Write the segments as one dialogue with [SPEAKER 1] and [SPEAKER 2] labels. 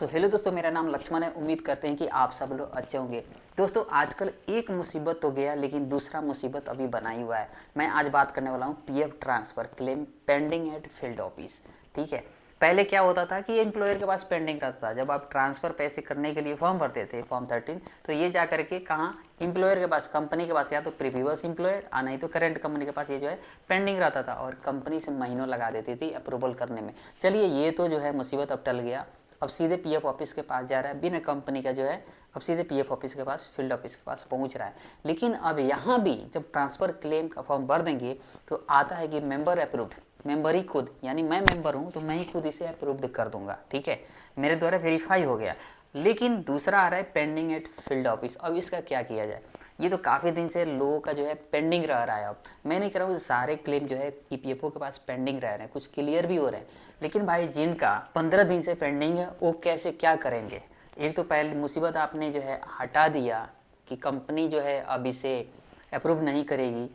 [SPEAKER 1] So hello दोस्तों, मेरा नाम लक्ष्मण है। उम्मीद करते हैं कि आप सब लोग अच्छे होंगे। दोस्तों, आजकल एक मुसीबत तो गया, लेकिन दूसरा मुसीबत अभी बना ही हुआ है। मैं आज बात करने वाला हूँ PF transfer claim pending at field office. ठीक है, पहले क्या होता था कि एम्प्लॉयर के पास पेंडिंग रहता था। जब आप ट्रांसफ़र पैसे करने के लिए फॉर्म भरते थे, फॉर्म 13, तो ये जा करके कहाँ, एम्प्लॉयर के पास, कंपनी के पास, या तो प्रीवियस एम्प्लॉयर नहीं तो करंट कंपनी के पास ये जो है पेंडिंग रहता था, और कंपनी से महीनों लगा देती थी अप्रूवल करने में। चलिए, ये तो जो है मुसीबत अब टल गया। अब सीधे पीएफ ऑफिस के पास जा रहा है बिना कंपनी का जो है, अब सीधे पीएफ ऑफिस के पास, फील्ड ऑफिस के पास पहुंच रहा है। लेकिन अब यहाँ भी जब ट्रांसफ़र क्लेम का फॉर्म भर देंगे तो आता है कि मेंबर अप्रूव्ड, मेंबर ही खुद, यानी मैं मेंबर हूँ तो मैं ही खुद इसे अप्रूव्ड कर दूंगा। ठीक है, मेरे द्वारा वेरीफाई हो गया। लेकिन दूसरा आ रहा है पेंडिंग एट फील्ड ऑफिस। अब इसका क्या किया जाए? ये तो काफ़ी दिन से लोगों का जो है पेंडिंग रह रहा है। अब मैं नहीं कह रहा हूँ सारे क्लेम जो है ईपीएफओ के पास पेंडिंग रह रहे हैं, कुछ क्लियर भी हो रहे हैं। लेकिन भाई, जिनका 15 दिन से पेंडिंग है वो कैसे क्या करेंगे? एक तो पहले मुसीबत आपने जो है हटा दिया कि कंपनी जो है अब इसे अप्रूव नहीं करेगी,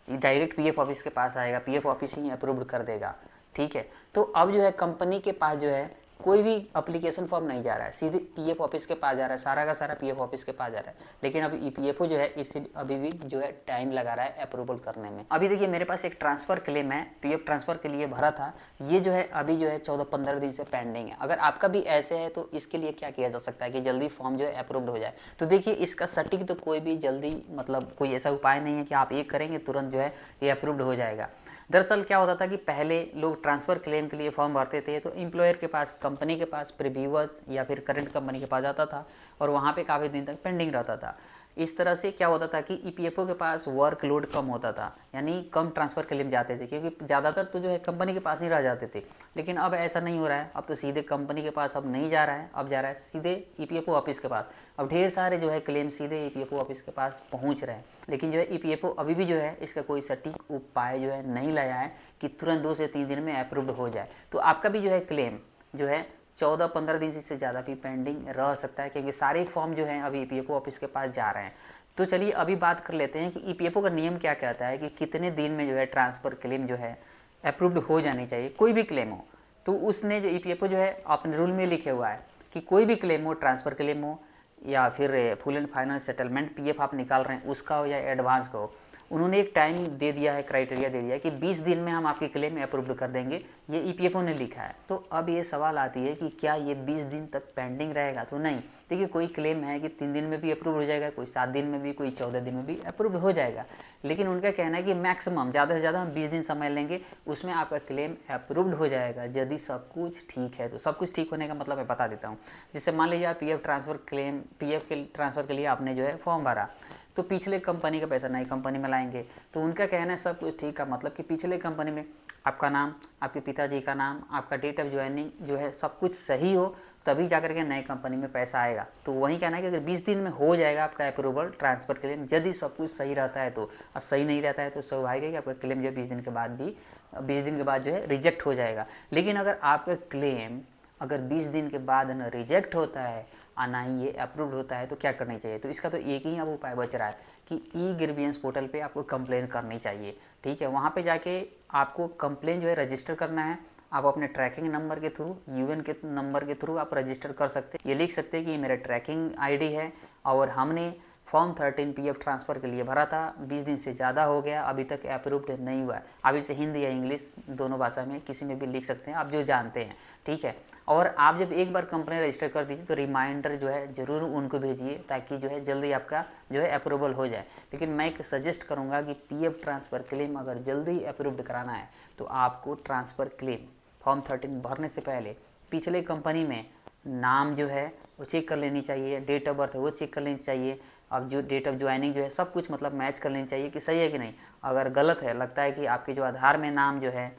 [SPEAKER 1] डायरेक्ट पीएफ ऑफिस के पास आएगा, पीएफ ऑफिस ही अप्रूव कर देगा। ठीक है, तो अब जो है कंपनी के पास जो है कोई भी अप्लीकेशन फॉर्म नहीं जा रहा है, सीधे पीएफ ऑफिस के पास जा रहा है, सारा का सारा पीएफ ऑफिस के पास जा रहा है। लेकिन अभी ईपीएफओ जो है इसे अभी भी जो है टाइम लगा रहा है अप्रूवल करने में। अभी देखिए, मेरे पास एक ट्रांसफ़र क्लेम है, पीएफ ट्रांसफ़र के लिए भरा था, ये जो है अभी जो है 14-15 दिन से पेंडिंग है। अगर आपका भी ऐसे है तो इसके लिए क्या किया जा सकता है कि जल्दी फॉर्म जो है अप्रूव्ड हो जाए? तो देखिए, इसका सटीक तो कोई भी जल्दी मतलब कोई ऐसा उपाय नहीं है कि आप ये करेंगे तुरंत जो है ये अप्रूव्ड हो जाएगा। दरअसल क्या होता था कि पहले लोग ट्रांसफ़र क्लेम के लिए फॉर्म भरते थे तो एम्प्लॉयर के पास, कंपनी के पास, प्रीवियस या फिर करंट कंपनी के पास जाता था और वहाँ पे काफ़ी दिन तक पेंडिंग रहता था। इस तरह से क्या होता था कि ईपीएफओ के पास वर्कलोड कम होता था, यानी कम ट्रांसफ़र क्लेम जाते थे, क्योंकि ज़्यादातर तो जो है कंपनी के पास ही रह जाते थे। लेकिन अब ऐसा नहीं हो रहा है, अब तो सीधे कंपनी के पास अब नहीं जा रहा है, अब जा रहा है सीधे ईपीएफओ ऑफिस के पास। अब ढेर सारे जो है क्लेम सीधे ईपीएफओ ऑफिस के पास पहुंच रहे हैं। लेकिन जो है ईपीएफओ अभी भी जो है इसका कोई सटीक उपाय जो है नहीं लाया है कि तुरंत 2 से 3 दिन में अप्रूव्ड हो जाए। तो आपका भी जो है क्लेम जो है 14-15 दिन से ज़्यादा भी पेंडिंग रह सकता है, क्योंकि सारे फॉर्म जो हैं अभी ईपीएफओ ऑफिस के पास जा रहे हैं। तो चलिए अभी बात कर लेते हैं कि ईपीएफओ का नियम क्या कहता है कि कितने दिन में जो है ट्रांसफ़र क्लेम जो है अप्रूव्ड हो जानी चाहिए, कोई भी क्लेम हो। तो उसने जो ईपीएफओ जो है अपने रूल में लिखे हुआ है कि कोई भी क्लेम हो, ट्रांसफ़र क्लेम हो या फिर full and final settlement PF आप निकाल रहे हैं उसका हो या एडवांस का हो, उन्होंने एक टाइम दे दिया है, क्राइटेरिया दे दिया है कि 20 दिन में हम आपकी क्लेम अप्रूव कर देंगे। ये ईपीएफओ ने लिखा है। तो अब ये सवाल आती है कि क्या ये 20 दिन तक पेंडिंग रहेगा? तो नहीं। देखिए, कोई क्लेम है कि 3 दिन में भी अप्रूव हो जाएगा, कोई 7 दिन में भी, कोई 14 दिन में भी अप्रूव हो जाएगा। लेकिन उनका कहना है कि मैक्सिमम ज़्यादा से ज़्यादा हम 20 दिन समय लेंगे, उसमें आपका क्लेम अप्रूव्ड हो जाएगा यदि सब कुछ ठीक है। तो सब कुछ ठीक होने का मतलब मैं बता देता हूँ। जैसे मान लीजिए आप पीएफ ट्रांसफ़र क्लेम, पीएफ के ट्रांसफ़र के लिए आपने जो है फॉर्म भरा, तो पिछले कंपनी का पैसा नई कंपनी में लाएंगे। तो उनका कहना है सब कुछ ठीक का मतलब कि पिछले कंपनी में आपका नाम, आपके पिताजी का नाम, आपका डेट ऑफ ज्वाइनिंग जो है सब कुछ सही हो, तभी जाकर के नई कंपनी में पैसा आएगा। तो वही कहना है कि अगर 20 दिन में हो जाएगा आपका अप्रूवल ट्रांसफ़र के लिए, यदि सब कुछ सही रहता है तो, और सही नहीं रहता है तो स्वाभाविक है कि आपका क्लेम जो है 20 दिन के बाद भी, 20 दिन के बाद जो है रिजेक्ट हो जाएगा। लेकिन अगर आपका क्लेम अगर 20 दिन के बाद ना रिजेक्ट होता है और ना ही ये अप्रूव्ड होता है तो क्या करनी चाहिए? तो इसका तो एक ही अब उपाय बच रहा है कि ई ग्रीवियंस पोर्टल पे आपको कंप्लेन करनी चाहिए। ठीक है, वहाँ पे जाके आपको कंप्लेन जो है रजिस्टर करना है। आप अपने ट्रैकिंग नंबर के थ्रू, यूएन के नंबर के थ्रू आप रजिस्टर कर सकते हैं। ये लिख सकते हैं कि ये मेरा ट्रैकिंग आईडी है और हमने फॉर्म 13 पीएफ ट्रांसफ़र के लिए भरा था, 20 दिन से ज़्यादा हो गया, अभी तक अप्रूव्ड नहीं हुआ है। आप इसे हिंदी या इंग्लिश दोनों भाषा में किसी में भी लिख सकते हैं, आप जो जानते हैं। ठीक है, और आप जब एक बार कंप्लेन रजिस्टर कर दीजिए तो रिमाइंडर जो है ज़रूर उनको भेजिए, ताकि जो है जल्दी आपका जो है अप्रूवल हो जाए। लेकिन मैं एक सजेस्ट करूँगा कि पीएफ ट्रांसफ़र क्लेम अगर जल्दी अप्रूव्ड कराना है तो आपको ट्रांसफ़र क्लेम फॉर्म 13 भरने से पहले पिछले कंपनी में नाम जो है वो चेक कर लेनी चाहिए, डेट ऑफ बर्थ है वो चेक कर लेनी चाहिए, अब जो डेट ऑफ ज्वाइनिंग जो है सब कुछ मतलब मैच कर लेनी चाहिए कि सही है कि नहीं। अगर गलत है, लगता है कि आपके जो आधार में नाम जो है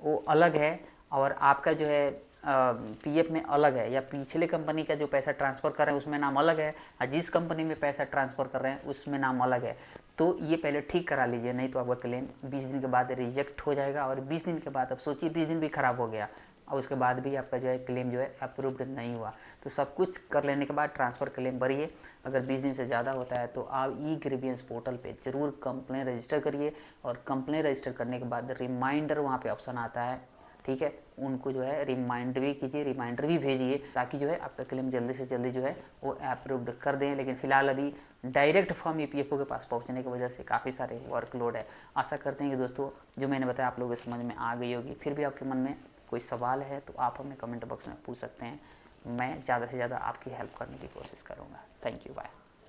[SPEAKER 1] वो अलग है और आपका जो है पीएफ में अलग है, या पिछले कंपनी का जो पैसा ट्रांसफ़र कर रहे हैं उसमें नाम अलग है और जिस कंपनी में पैसा ट्रांसफ़र कर रहे हैं उसमें नाम अलग है, तो ये पहले ठीक करा लीजिए, नहीं तो आपका क्लेम 20 दिन के बाद रिजेक्ट हो जाएगा। और 20 दिन के बाद, अब सोचिए 20 दिन भी ख़राब हो गया और उसके बाद भी आपका जो है क्लेम जो है अप्रूव्ड नहीं हुआ। तो सब कुछ कर लेने के बाद ट्रांसफ़र क्लेम भरिए। अगर 20 दिन से ज़्यादा होता है तो आप ई ग्रीवियंस पोर्टल पे ज़रूर कंप्लेन रजिस्टर करिए, और कंप्लेन रजिस्टर करने के बाद रिमाइंडर वहाँ पे ऑप्शन आता है, ठीक है, उनको जो है रिमाइंडर भी कीजिए, रिमाइंडर भी भेजिए, ताकि जो है आपका क्लेम जल्दी से जल्दी जो है वो अप्रूव्ड कर दें। लेकिन फिलहाल अभी डायरेक्ट फॉर्म ईपीएफओ के पास पहुंचने की वजह से काफ़ी सारे वर्कलोड है। आशा करते हैं कि दोस्तों जो मैंने बताया आप लोगों के समझ में आ गई होगी। फिर भी आपके मन में कोई सवाल है तो आप हमें कमेंट बॉक्स में पूछ सकते हैं, मैं ज़्यादा से ज़्यादा आपकी हेल्प करने की कोशिश करूँगा। Thank you, bye.